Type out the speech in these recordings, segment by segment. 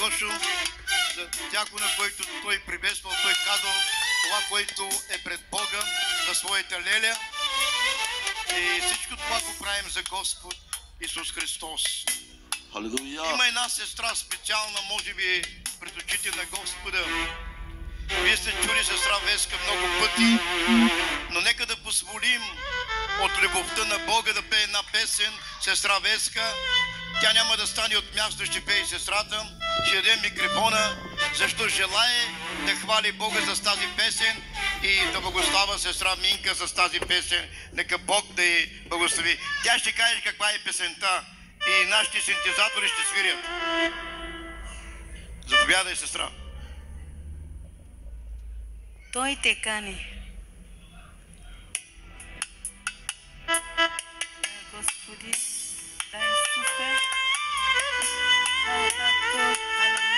точно за всяко, на който той приветствал, той казал това, което е пред Бога за своята леля. И всичко това го правим за Господ Исус Христос. Халелуя. Има една сестра специална, може би пред очите на Господа. Вие сте чули сестра Веска много пъти, но нека да позволим от любовта на Бога да пее една песен, сестра Веска. Тя няма да стане от място, ще пее сестрата, ще даде микрофона, защо желае да хвали Бога с тази песен и да благослава сестра Минка с тази песен. Нека Бог да й благослови. Тя ще каже каква е песента и нашите синтезатори ще свирят. Заповядай, сестра. Той те кани. Господи, дай Исусе, дай Татко, алелуя.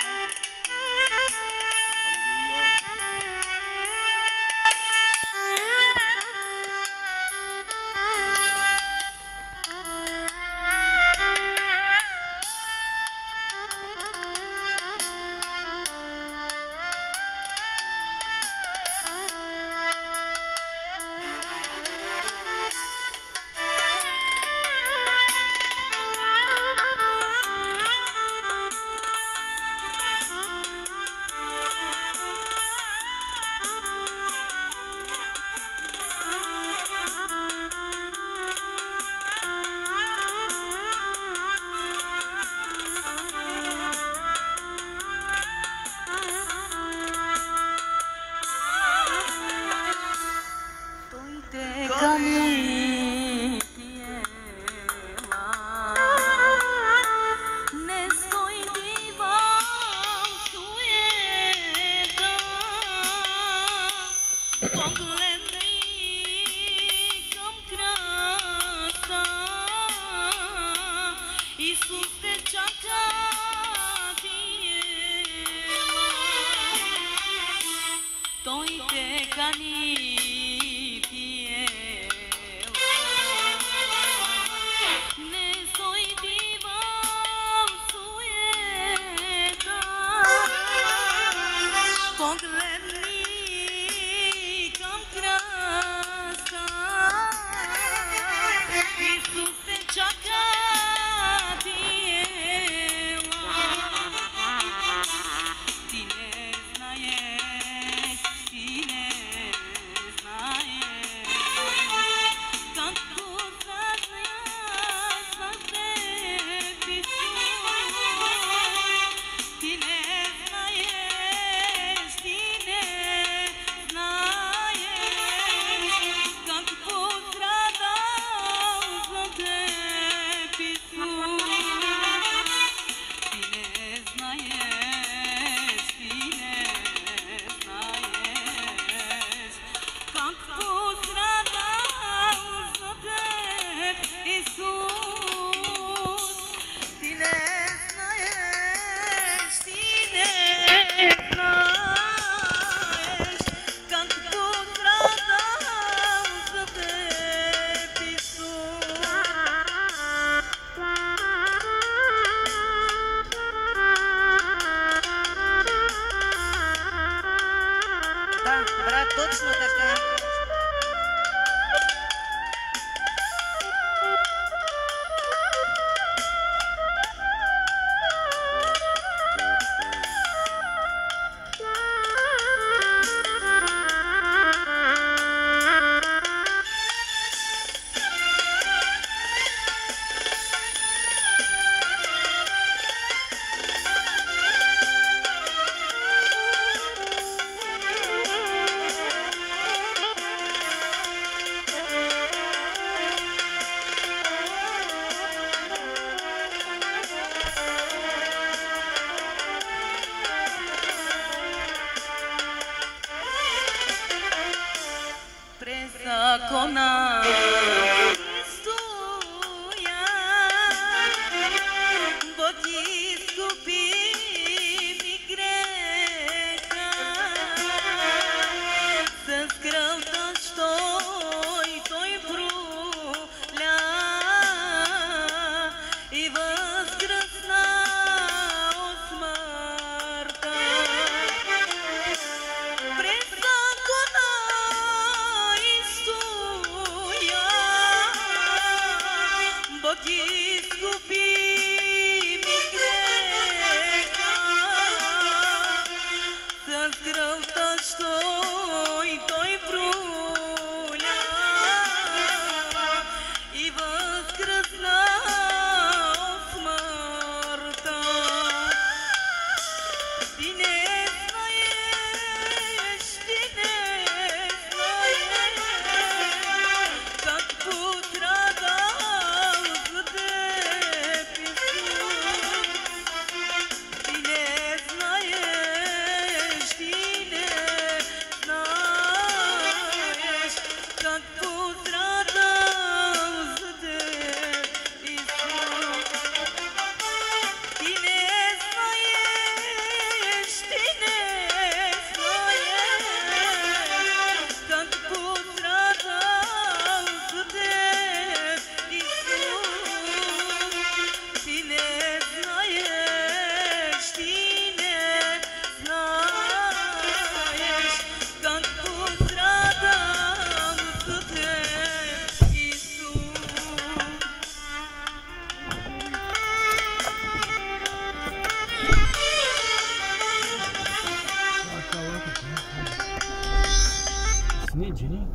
Jenny?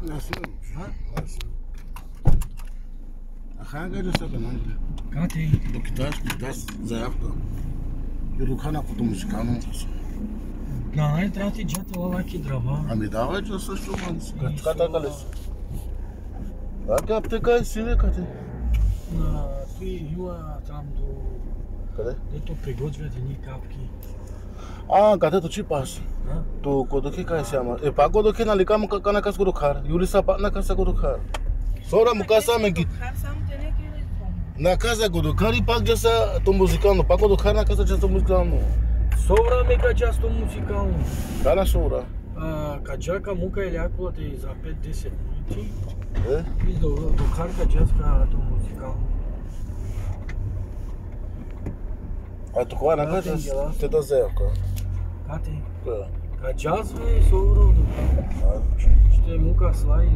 Не съм. А? А хай да се канам. Кате? До китайски даст заявка. И до канапото музикално. На трябва ти джати лалаки дрова. Ами давай, че също ман. Така ли си? Така аптека е си, къде? На той има там до... Къде? Дето приготвят едни капки. Където чи пас. А? То кодоки кай си ама. Пак кодоки нали кам кана кас го докар. Юли са пак на каса го докар. Сора му каса ме ги. На каса го докар и пак джаса то музикално. Пак го докар на каса джаса музикално. Совра мека часто музикално. Кана сора. Каджака мука или акулата и за 5-10 минути. И до харка джазка то музикално. Това на каса те да заявка. Кате? Да. Каджазва и совра до. Ще мука слай.